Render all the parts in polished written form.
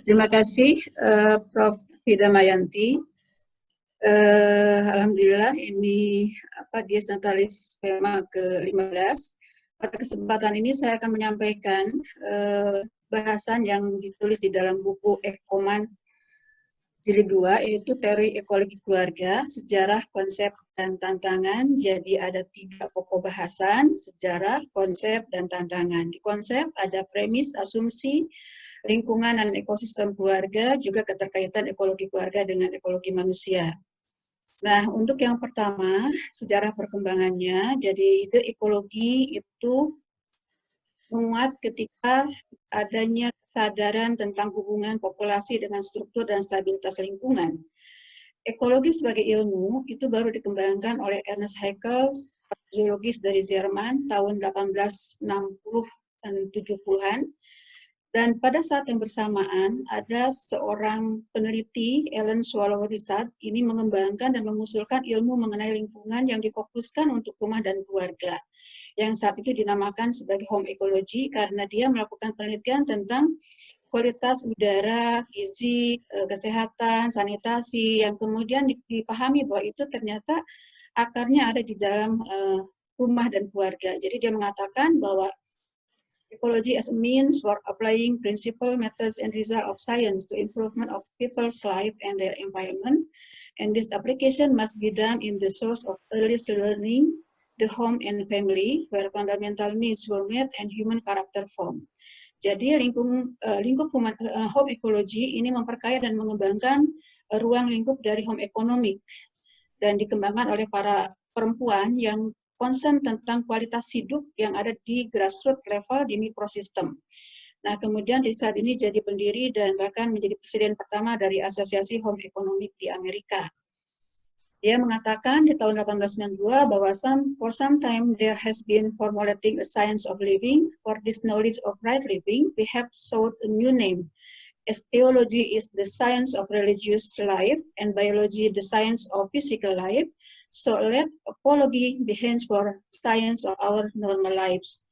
Terima kasih Prof. Vida Mayanti. Alhamdulillah ini Dies Natalis Fema ke-15. Pada kesempatan ini saya akan menyampaikan bahasan yang ditulis di dalam buku Ekoman Jilid 2, yaitu Teori Ekologi Keluarga, Sejarah, Konsep, dan Tantangan. Jadi ada 3 pokok bahasan: sejarah, konsep, dan tantangan. Di konsep ada premis, asumsi, lingkungan dan ekosistem keluarga, juga keterkaitan ekologi keluarga dengan ekologi manusia. Nah, untuk yang pertama, sejarah perkembangannya. Jadi ide ekologi itu menguat ketika adanya kesadaran tentang hubungan populasi dengan struktur dan stabilitas lingkungan. Ekologi sebagai ilmu itu baru dikembangkan oleh Ernest Haeckel, zoologis dari Jerman, tahun 1860 dan 70-an. Dan pada saat yang bersamaan, ada seorang peneliti, Ellen Swallow Richard, ini mengembangkan dan mengusulkan ilmu mengenai lingkungan yang difokuskan untuk rumah dan keluarga, yang saat itu dinamakan sebagai home ecology, karena dia melakukan penelitian tentang kualitas udara, gizi, kesehatan, sanitasi, yang kemudian dipahami bahwa itu ternyata akarnya ada di dalam rumah dan keluarga. Jadi dia mengatakan bahwa ecology as a means for applying principle, methods, and results of science to improvement of people's life and their environment. And this application must be done in the source of earliest learning, the home and family, where fundamental needs were met and human character formed. Jadi lingkup home ecology ini memperkaya dan mengembangkan ruang lingkup dari home economic, dan dikembangkan oleh para perempuan yang concern tentang kualitas hidup yang ada di grassroots level di mikrosistem. Nah, kemudian Richard ini jadi pendiri dan bahkan menjadi presiden pertama dari Asosiasi Home Economic di Amerika. Dia mengatakan di tahun 1892 bahwa for some time there has been formulating a science of living. For this knowledge of right living, we have sought a new name. As theology is the science of religious life and biology the science of physical life, so let ecology be hands for science of our normal lives.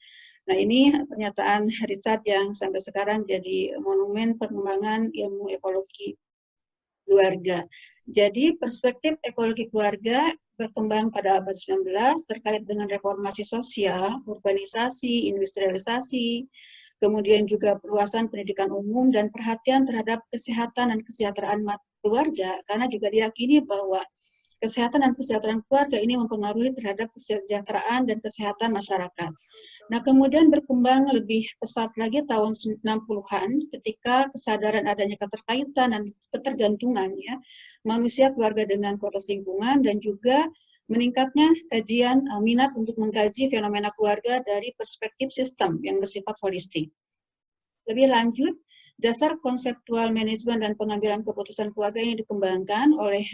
Nah, ini pernyataan Richard yang sampai sekarang jadi monumen pengembangan ilmu ekologi keluarga. Jadi perspektif ekologi keluarga berkembang pada abad 19 terkait dengan reformasi sosial, urbanisasi, industrialisasi, kemudian juga perluasan pendidikan umum dan perhatian terhadap kesehatan dan kesejahteraan keluarga, karena juga diyakini bahwa kesehatan dan kesejahteraan keluarga ini mempengaruhi terhadap kesejahteraan dan kesehatan masyarakat. Nah, kemudian berkembang lebih pesat lagi tahun 60-an ketika kesadaran adanya keterkaitan dan ketergantungan manusia keluarga dengan kualitas lingkungan, dan juga meningkatnya kajian minat untuk mengkaji fenomena keluarga dari perspektif sistem yang bersifat holistik. Lebih lanjut, dasar konseptual manajemen dan pengambilan keputusan keluarga ini dikembangkan oleh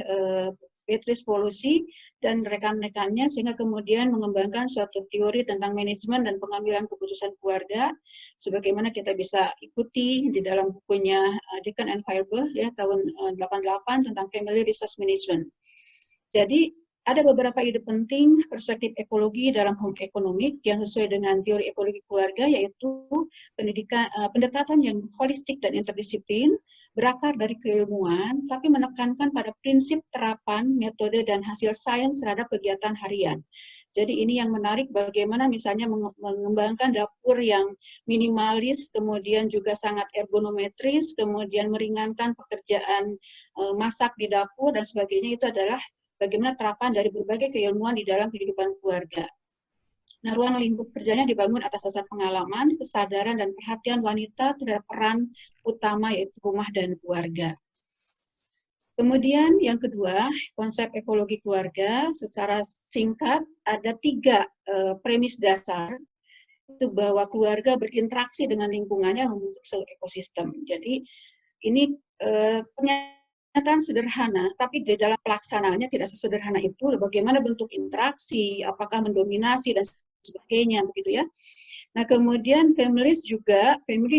Beatrice Polusi dan rekan-rekannya, sehingga kemudian mengembangkan suatu teori tentang manajemen dan pengambilan keputusan keluarga, sebagaimana kita bisa ikuti di dalam bukunya Deacon and Fairbaugh tahun 88 tentang Family Resource Management. Jadi ada beberapa ide penting perspektif ekologi dalam home economic yang sesuai dengan teori ekologi keluarga, yaitu pendekatan yang holistik dan interdisiplin, berakar dari keilmuan, tapi menekankan pada prinsip terapan, metode, dan hasil sains terhadap kegiatan harian. Jadi ini yang menarik, bagaimana misalnya mengembangkan dapur yang minimalis, kemudian juga sangat ergonometris, kemudian meringankan pekerjaan masak di dapur, dan sebagainya. Itu adalah bagaimana terapan dari berbagai keilmuan di dalam kehidupan keluarga. Nah, ruang lingkup kerjanya dibangun atas dasar pengalaman, kesadaran, dan perhatian wanita terhadap peran utama, yaitu rumah dan keluarga. Kemudian yang kedua, konsep ekologi keluarga. Secara singkat, ada 3 premis dasar, itu bahwa keluarga berinteraksi dengan lingkungannya membentuk sebuah ekosistem. Jadi ini pernyataan sederhana, tapi di dalam pelaksanaannya tidak sesederhana itu. Bagaimana bentuk interaksi, apakah mendominasi, dan sebagainya, begitu ya. Nah, kemudian family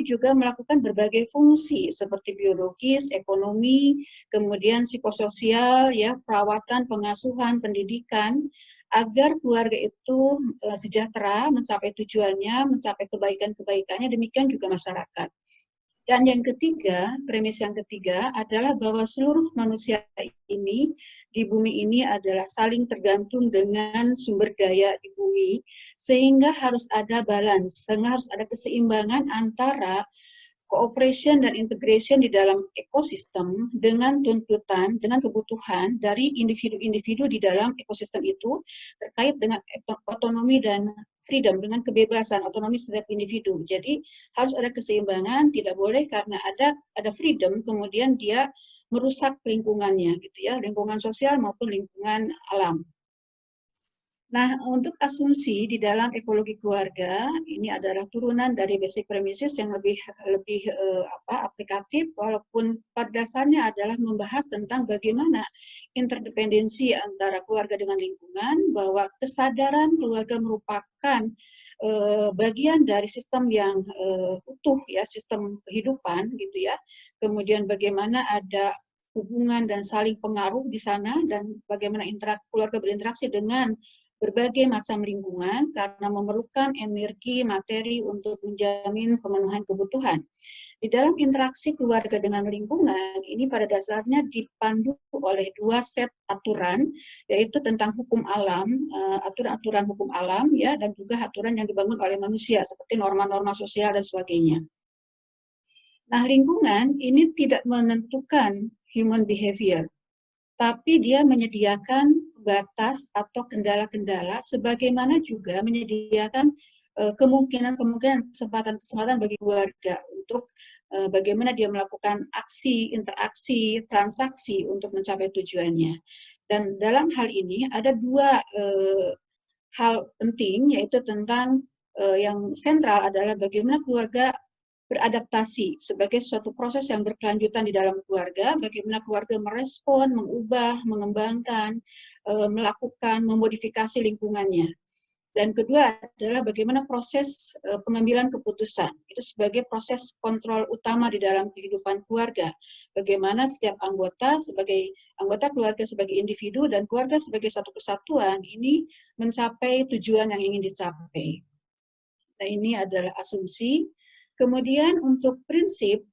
juga melakukan berbagai fungsi seperti biologis, ekonomi, kemudian psikososial, perawatan, pengasuhan, pendidikan, agar keluarga itu sejahtera, mencapai tujuannya, mencapai kebaikan-kebaikannya, demikian juga masyarakat. Dan yang ketiga, premis yang ketiga adalah bahwa seluruh manusia ini di bumi ini adalah saling tergantung dengan sumber daya di bumi, sehingga harus ada balance, sehingga harus ada keseimbangan antara cooperation dan integration di dalam ekosistem dengan tuntutan, dengan kebutuhan dari individu-individu di dalam ekosistem itu terkait dengan otonomi dan freedom, dengan kebebasan otonomi setiap individu. Jadi harus ada keseimbangan, tidak boleh karena ada freedom kemudian dia merusak lingkungannya gitu ya, lingkungan sosial maupun lingkungan alam. Nah, untuk asumsi di dalam ekologi keluarga ini adalah turunan dari basic premises yang lebih aplikatif, walaupun pada dasarnya adalah membahas tentang bagaimana interdependensi antara keluarga dengan lingkungan, bahwa kesadaran keluarga merupakan bagian dari sistem yang utuh ya, sistem kehidupan gitu ya. Kemudian bagaimana ada hubungan dan saling pengaruh di sana dan bagaimana keluarga berinteraksi dengan berbagai macam lingkungan karena memerlukan energi, materi untuk menjamin pemenuhan kebutuhan. Di dalam interaksi keluarga dengan lingkungan, ini pada dasarnya dipandu oleh dua set aturan, yaitu tentang hukum alam, aturan-aturan hukum alam, ya, dan juga aturan yang dibangun oleh manusia, seperti norma-norma sosial dan sebagainya. Nah, lingkungan ini tidak menentukan human behavior, tapi dia menyediakan batas atau kendala-kendala, sebagaimana juga menyediakan kemungkinan-kemungkinan, kesempatan-kesempatan bagi keluarga untuk bagaimana dia melakukan aksi, interaksi, transaksi untuk mencapai tujuannya. Dan dalam hal ini ada dua hal penting, yaitu tentang yang sentral adalah bagaimana keluarga beradaptasi sebagai suatu proses yang berkelanjutan di dalam keluarga, bagaimana keluarga merespon, mengubah, mengembangkan, melakukan, memodifikasi lingkungannya. Dan kedua adalah bagaimana proses pengambilan keputusan. Itu sebagai proses kontrol utama di dalam kehidupan keluarga. Bagaimana setiap anggota sebagai anggota keluarga sebagai individu dan keluarga sebagai satu kesatuan ini mencapai tujuan yang ingin dicapai. Nah, ini adalah asumsi. Kemudian untuk prinsip,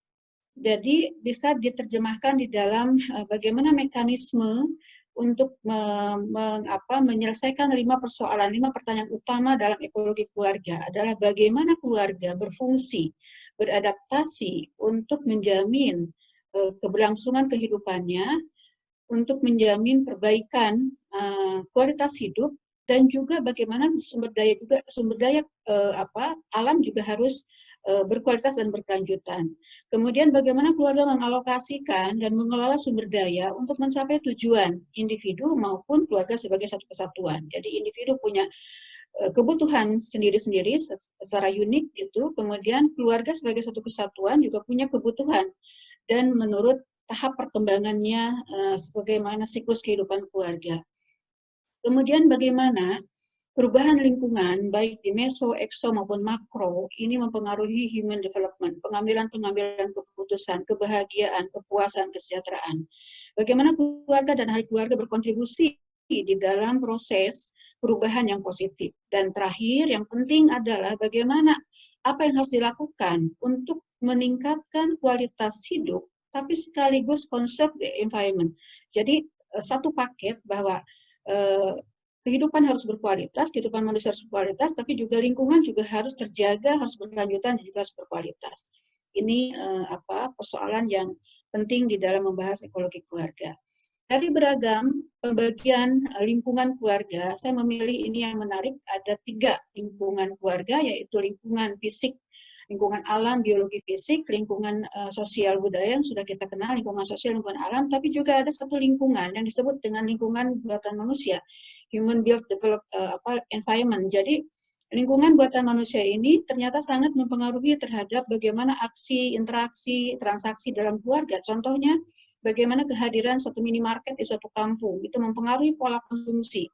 jadi bisa diterjemahkan di dalam bagaimana mekanisme untuk menyelesaikan 5 persoalan, 5 pertanyaan utama dalam ekologi keluarga adalah bagaimana keluarga berfungsi, beradaptasi untuk menjamin keberlangsungan kehidupannya, untuk menjamin perbaikan kualitas hidup, dan juga bagaimana sumber daya alam juga harus berkualitas dan berkelanjutan. Kemudian bagaimana keluarga mengalokasikan dan mengelola sumber daya untuk mencapai tujuan individu maupun keluarga sebagai satu kesatuan. Jadi individu punya kebutuhan sendiri-sendiri secara unik gitu, kemudian keluarga sebagai satu kesatuan juga punya kebutuhan dan menurut tahap perkembangannya sebagaimana siklus kehidupan keluarga. Kemudian bagaimana perubahan lingkungan, baik di meso, ekso, maupun makro, ini mempengaruhi human development, pengambilan-pengambilan keputusan, kebahagiaan, kepuasan, kesejahteraan. Bagaimana keluarga dan ahli keluarga berkontribusi di dalam proses perubahan yang positif. Dan terakhir, yang penting adalah bagaimana apa yang harus dilakukan untuk meningkatkan kualitas hidup, tapi sekaligus conserve the environment. Jadi, satu paket bahwa kehidupan harus berkualitas, kehidupan manusia harus berkualitas, tapi juga lingkungan juga harus terjaga, harus berkelanjutan, dan juga harus berkualitas. Ini persoalan yang penting di dalam membahas ekologi keluarga. Dari beragam pembagian lingkungan keluarga, saya memilih ini yang menarik, ada 3 lingkungan keluarga, yaitu lingkungan fisik, lingkungan alam, biologi fisik, lingkungan sosial budaya yang sudah kita kenal, lingkungan sosial, lingkungan alam, tapi juga ada satu lingkungan yang disebut dengan lingkungan buatan manusia, human built develop environment. Jadi lingkungan buatan manusia ini ternyata sangat mempengaruhi terhadap bagaimana aksi, interaksi, transaksi dalam keluarga. Contohnya, bagaimana kehadiran suatu minimarket di suatu kampung, itu mempengaruhi pola konsumsi.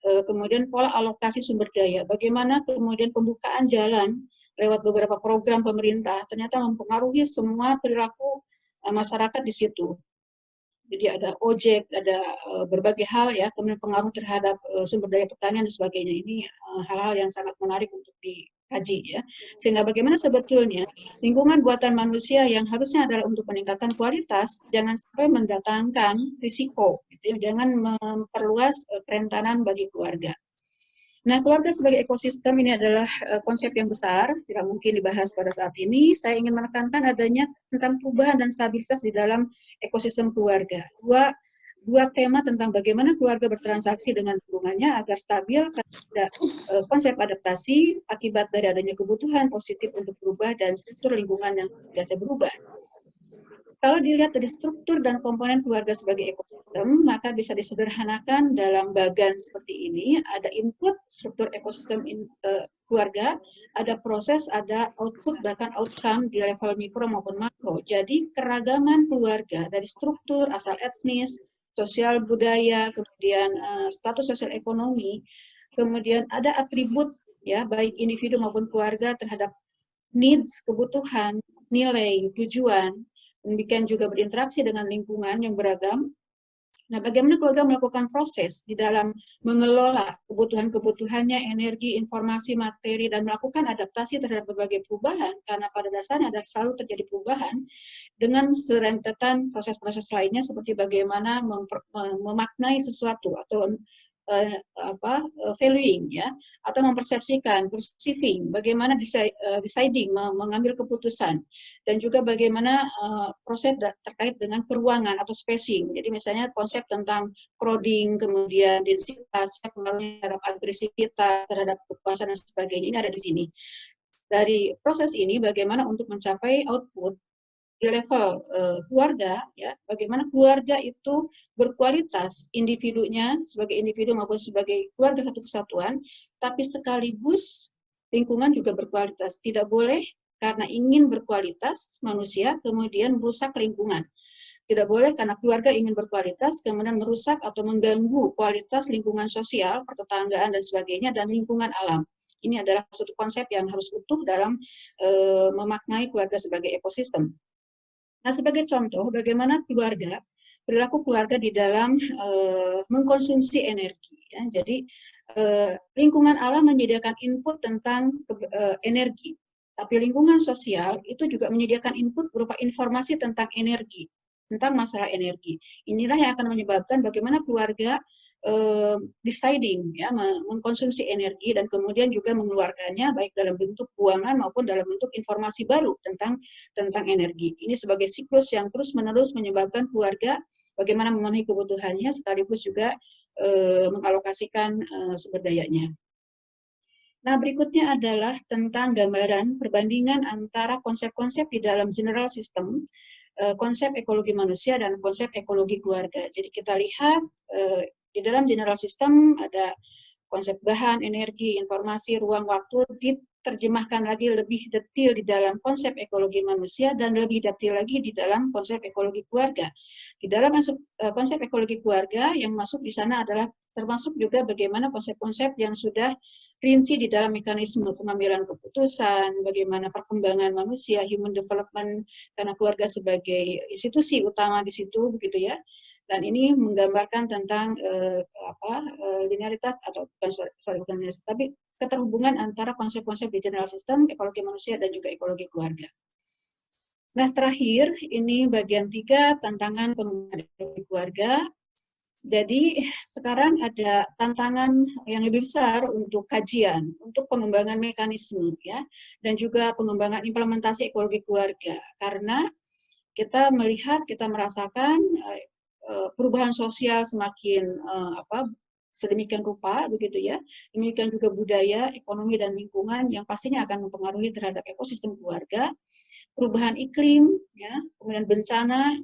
Kemudian pola alokasi sumber daya, bagaimana kemudian pembukaan jalan lewat beberapa program pemerintah, ternyata mempengaruhi semua perilaku masyarakat di situ. Jadi ada ojek, ada berbagai hal kemudian pengaruh terhadap sumber daya pertanian dan sebagainya. Ini hal-hal yang sangat menarik untuk kaji ya. Sehingga bagaimana sebetulnya lingkungan buatan manusia yang harusnya adalah untuk meningkatkan kualitas, jangan sampai mendatangkan risiko, gitu ya. Jangan memperluas kerentanan bagi keluarga. Nah, keluarga sebagai ekosistem ini adalah konsep yang besar, tidak mungkin dibahas pada saat ini. Saya ingin menekankan adanya tentang perubahan dan stabilitas di dalam ekosistem keluarga. Dua tema tentang bagaimana keluarga bertransaksi dengan lingkungannya agar stabil, ada konsep adaptasi akibat dari adanya kebutuhan positif untuk berubah dan struktur lingkungan yang biasa berubah. Kalau dilihat dari struktur dan komponen keluarga sebagai ekosistem, maka bisa disederhanakan dalam bagan seperti ini. Ada input, struktur ekosistem keluarga, ada proses, ada output, bahkan outcome di level mikro maupun makro. Jadi keragaman keluarga dari struktur, asal etnis, sosial budaya, kemudian status sosial ekonomi, kemudian ada atribut ya baik individu maupun keluarga terhadap needs, kebutuhan, nilai, tujuan, demikian juga berinteraksi dengan lingkungan yang beragam. Nah, bagaimana keluarga melakukan proses di dalam mengelola kebutuhan-kebutuhannya, energi, informasi, materi, dan melakukan adaptasi terhadap berbagai perubahan, karena pada dasarnya ada selalu terjadi perubahan, dengan serentetan proses-proses lainnya seperti bagaimana memaknai sesuatu atau valuing ya, atau mempersepsikan, perceiving, bagaimana deciding, mengambil keputusan, dan juga bagaimana proses terkait dengan keruangan atau spacing. Jadi misalnya konsep tentang crowding, kemudian densitas, pengaruhnya terhadap agresivitas, terhadap kekuasaan dan sebagainya, ini ada di sini. Dari proses ini bagaimana untuk mencapai output di level keluarga, ya, bagaimana keluarga itu berkualitas individunya sebagai individu maupun sebagai keluarga satu kesatuan, tapi sekaligus lingkungan juga berkualitas. Tidak boleh karena ingin berkualitas manusia kemudian merusak lingkungan. Tidak boleh karena keluarga ingin berkualitas kemudian merusak atau mengganggu kualitas lingkungan sosial, pertetanggaan dan sebagainya, dan lingkungan alam. Ini adalah suatu konsep yang harus utuh dalam memaknai keluarga sebagai ekosistem. Nah, sebagai contoh, bagaimana perilaku keluarga di dalam mengkonsumsi energi. Ya. Jadi, lingkungan alam menyediakan input tentang energi, tapi lingkungan sosial itu juga menyediakan input berupa informasi tentang energi, tentang masalah energi. Inilah yang akan menyebabkan bagaimana keluarga deciding, ya, mengkonsumsi energi dan kemudian juga mengeluarkannya baik dalam bentuk buangan maupun dalam bentuk informasi baru tentang energi. Ini sebagai siklus yang terus-menerus menyebabkan keluarga bagaimana memenuhi kebutuhannya sekaligus juga mengalokasikan sumber dayanya. Nah, berikutnya adalah tentang gambaran perbandingan antara konsep-konsep di dalam general system, konsep ekologi manusia dan konsep ekologi keluarga. Jadi kita lihat di dalam general system ada konsep bahan, energi, informasi, ruang, waktu, diterjemahkan lagi lebih detail di dalam konsep ekologi manusia dan lebih detail lagi di dalam konsep ekologi keluarga. Di dalam konsep ekologi keluarga yang masuk di sana adalah termasuk juga bagaimana konsep-konsep yang sudah rinci di dalam mekanisme pengambilan keputusan, bagaimana perkembangan manusia, human development, karena keluarga sebagai institusi utama di situ, begitu ya. Dan ini menggambarkan tentang linearitas atau bukan linearitas, tapi keterhubungan antara konsep-konsep di general system, ekologi manusia dan juga ekologi keluarga. Nah, terakhir ini bagian 3, tantangan pengembangan ekologi keluarga. Jadi sekarang ada tantangan yang lebih besar untuk kajian, untuk pengembangan mekanisme ya, dan juga pengembangan implementasi ekologi keluarga. Karena kita melihat, kita merasakan perubahan sosial semakin sedemikian rupa begitu ya. Demikian juga budaya, ekonomi dan lingkungan yang pastinya akan mempengaruhi terhadap ekosistem keluarga. Perubahan iklim, ya, kemudian bencana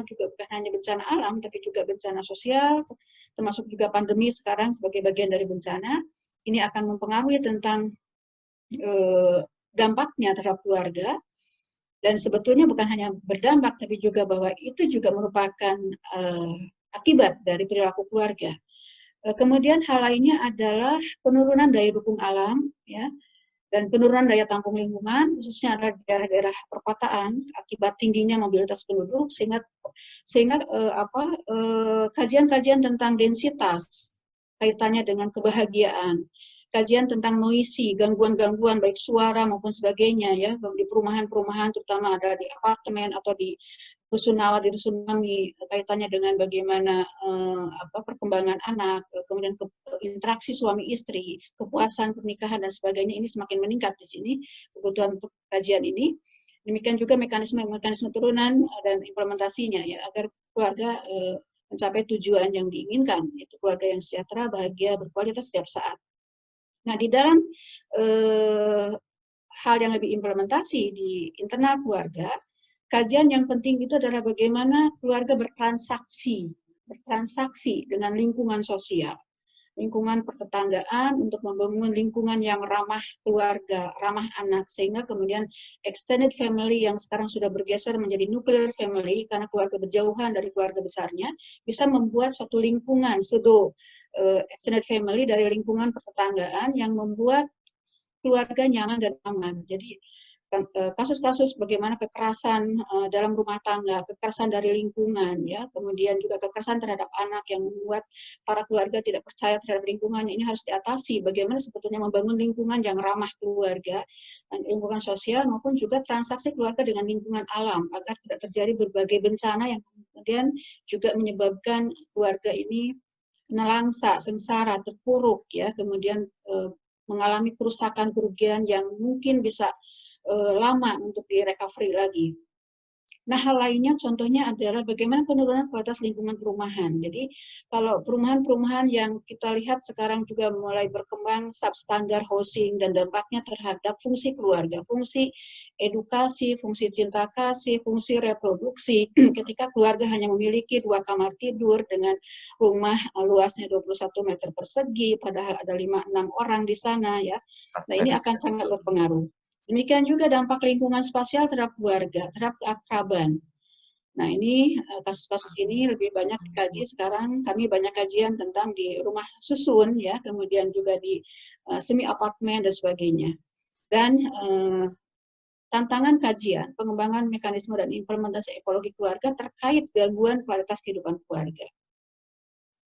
juga bukan hanya bencana alam, tapi juga bencana sosial, termasuk juga pandemi sekarang sebagai bagian dari bencana. Ini akan mempengaruhi tentang dampaknya terhadap keluarga. Dan sebetulnya bukan hanya berdampak, tapi juga bahwa itu juga merupakan akibat dari perilaku keluarga. Kemudian hal lainnya adalah penurunan daya dukung alam, ya, dan penurunan daya tampung lingkungan, khususnya adalah daerah-daerah perkotaan, akibat tingginya mobilitas penduduk, sehingga kajian-kajian tentang densitas, kaitannya dengan kebahagiaan, kajian tentang noisy, gangguan-gangguan baik suara maupun sebagainya ya di perumahan-perumahan, terutama ada di apartemen atau di rusunawa, di rusunami, kaitannya dengan bagaimana perkembangan anak, kemudian interaksi suami istri, kepuasan pernikahan dan sebagainya, ini semakin meningkat di sini kebutuhan untuk kajian ini. Demikian juga mekanisme turunan dan implementasinya ya, agar keluarga mencapai tujuan yang diinginkan, yaitu keluarga yang sejahtera, bahagia, berkualitas setiap saat. Nah, di dalam hal yang lebih implementasi di internal keluarga, kajian yang penting itu adalah bagaimana keluarga bertransaksi dengan lingkungan sosial, lingkungan pertetanggaan untuk membangun lingkungan yang ramah keluarga, ramah anak, sehingga kemudian extended family yang sekarang sudah bergeser menjadi nuclear family karena keluarga berjauhan dari keluarga besarnya, bisa membuat suatu lingkungan pseudo extended family dari lingkungan pertetanggaan yang membuat keluarga nyaman dan aman. Jadi kasus-kasus bagaimana kekerasan dalam rumah tangga, kekerasan dari lingkungan, ya, kemudian juga kekerasan terhadap anak yang membuat para keluarga tidak percaya terhadap lingkungannya, ini harus diatasi. Bagaimana sebetulnya membangun lingkungan yang ramah keluarga, lingkungan sosial maupun juga transaksi keluarga dengan lingkungan alam agar tidak terjadi berbagai bencana yang kemudian juga menyebabkan keluarga ini nelangsa, sengsara, terpuruk, ya, kemudian mengalami kerusakan, kerugian yang mungkin bisa lama untuk di-recovery lagi. Nah, hal lainnya contohnya adalah bagaimana penurunan kualitas lingkungan perumahan. Jadi, kalau perumahan-perumahan yang kita lihat sekarang juga mulai berkembang substandard housing dan dampaknya terhadap fungsi keluarga, fungsi edukasi, fungsi cinta kasih, fungsi reproduksi. Ketika keluarga hanya memiliki 2 kamar tidur dengan rumah luasnya 21 meter persegi, padahal ada 5-6 orang di sana, ya. Nah, ini akan sangat berpengaruh. Demikian juga dampak lingkungan spasial terhadap keluarga, terhadap keakraban. Nah, ini kasus-kasus ini lebih banyak dikaji sekarang. Kami banyak kajian tentang di rumah susun, ya, kemudian juga di semi apartemen dan sebagainya. Dan tantangan kajian, pengembangan mekanisme dan implementasi ekologi keluarga terkait gangguan kualitas kehidupan keluarga,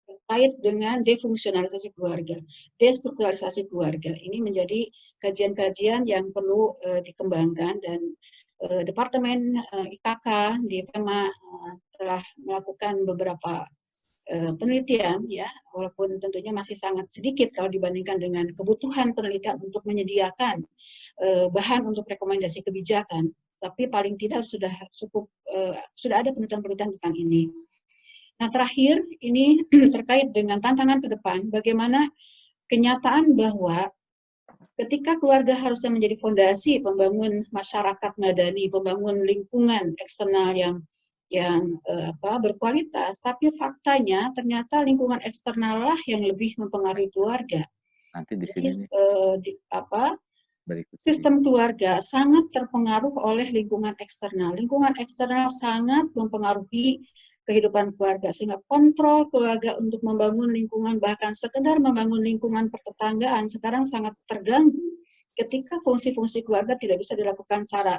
terkait dengan defungsionalisasi keluarga, destrukturalisasi keluarga. Ini menjadi kajian-kajian yang perlu dikembangkan, dan Departemen IKK di FEMA telah melakukan beberapa penelitian, ya, walaupun tentunya masih sangat sedikit kalau dibandingkan dengan kebutuhan penelitian untuk menyediakan bahan untuk rekomendasi kebijakan, tapi paling tidak sudah cukup, sudah ada penelitian-penelitian tentang ini. Nah, terakhir ini terkait dengan tantangan ke depan, bagaimana kenyataan bahwa ketika keluarga harusnya menjadi fondasi pembangun masyarakat madani, pembangun lingkungan eksternal yang berkualitas, tapi faktanya ternyata lingkungan eksternal lah yang lebih mempengaruhi keluarga. Nanti di sini berikut sistem keluarga sangat terpengaruh oleh lingkungan eksternal. Lingkungan eksternal sangat mempengaruhi kehidupan keluarga, sehingga kontrol keluarga untuk membangun lingkungan, bahkan sekedar membangun lingkungan pertetanggaan sekarang sangat terganggu ketika fungsi-fungsi keluarga tidak bisa dilakukan secara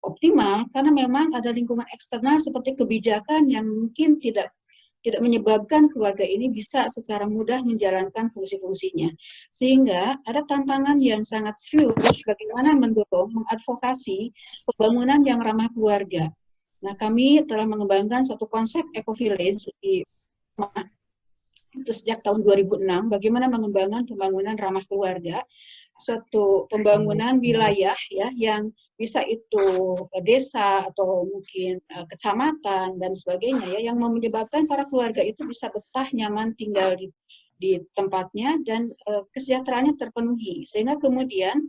optimal, karena memang ada lingkungan eksternal seperti kebijakan yang mungkin tidak menyebabkan keluarga ini bisa secara mudah menjalankan fungsi-fungsinya. Sehingga ada tantangan yang sangat serius bagaimana mendorong, mengadvokasi pembangunan yang ramah keluarga. Nah, kami telah mengembangkan satu konsep eco-village itu sejak tahun 2006, bagaimana mengembangkan pembangunan ramah keluarga, suatu pembangunan wilayah, ya, yang bisa itu desa atau mungkin kecamatan dan sebagainya, ya, yang menyebabkan para keluarga itu bisa betah, nyaman tinggal di tempatnya dan kesejahteraannya terpenuhi, sehingga kemudian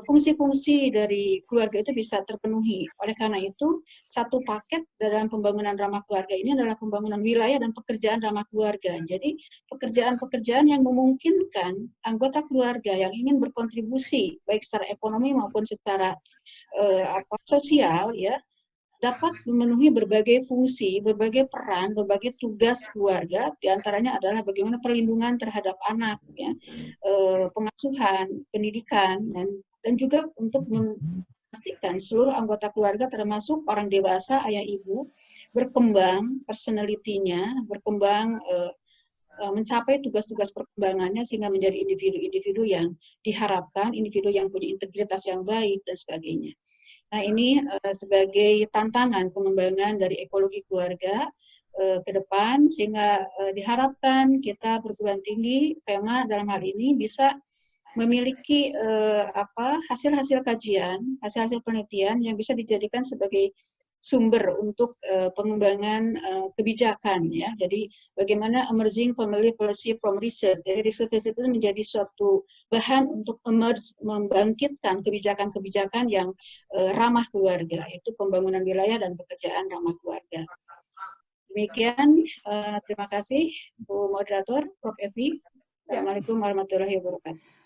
fungsi-fungsi dari keluarga itu bisa terpenuhi. Oleh karena itu, satu paket dalam pembangunan ramah keluarga ini adalah pembangunan wilayah dan pekerjaan ramah keluarga. Jadi, pekerjaan-pekerjaan yang memungkinkan anggota keluarga yang ingin berkontribusi, baik secara ekonomi maupun secara sosial, ya, dapat memenuhi berbagai fungsi, berbagai peran, berbagai tugas keluarga, diantaranya adalah bagaimana perlindungan terhadap anak, ya, pengasuhan, pendidikan, dan juga untuk memastikan seluruh anggota keluarga termasuk orang dewasa, ayah ibu, berkembang personality-nya, berkembang mencapai tugas-tugas perkembangannya sehingga menjadi individu-individu yang diharapkan, individu yang punya integritas yang baik dan sebagainya. Nah, ini sebagai tantangan pengembangan dari ekologi keluarga ke depan, sehingga diharapkan kita perguruan tinggi, FEMA dalam hal ini bisa memiliki hasil-hasil kajian, hasil-hasil penelitian yang bisa dijadikan sebagai sumber untuk pengembangan kebijakan, ya. Jadi bagaimana emerging family policy from research. Jadi research itu menjadi suatu bahan untuk membangkitkan kebijakan-kebijakan yang ramah keluarga, yaitu pembangunan wilayah dan pekerjaan ramah keluarga. Demikian, terima kasih Bu Moderator, Prof. Evi. Assalamualaikum warahmatullahi wabarakatuh.